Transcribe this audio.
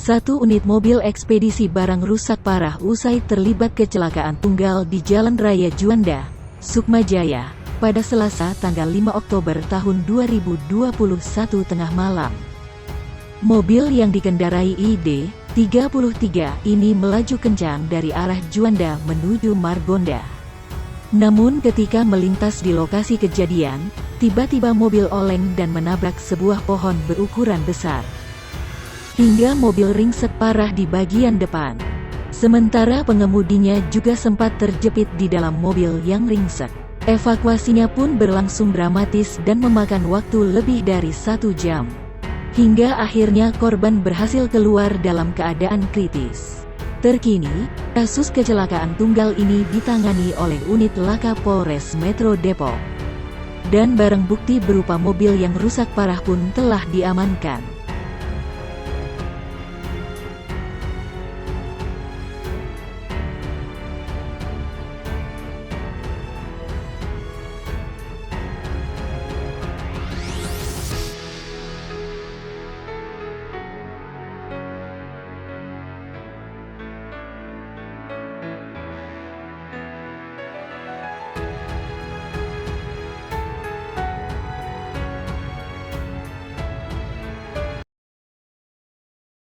Satu unit mobil ekspedisi barang rusak parah usai terlibat kecelakaan tunggal di Jalan Raya Juanda, Sukmajaya, pada Selasa tanggal 5 Oktober tahun 2021 tengah malam. Mobil yang dikendarai ID 33 ini melaju kencang dari arah Juanda menuju Margonda. Namun ketika melintas di lokasi kejadian, tiba-tiba mobil oleng dan menabrak sebuah pohon berukuran besar, hingga mobil ringsek parah di bagian depan. Sementara pengemudinya juga sempat terjepit di dalam mobil yang ringsek. Evakuasinya pun berlangsung dramatis dan memakan waktu lebih dari 1 jam. Hingga akhirnya korban berhasil keluar dalam keadaan kritis. Terkini, kasus kecelakaan tunggal ini ditangani oleh unit laka Polres Metro Depok. Dan barang bukti berupa mobil yang rusak parah pun telah diamankan.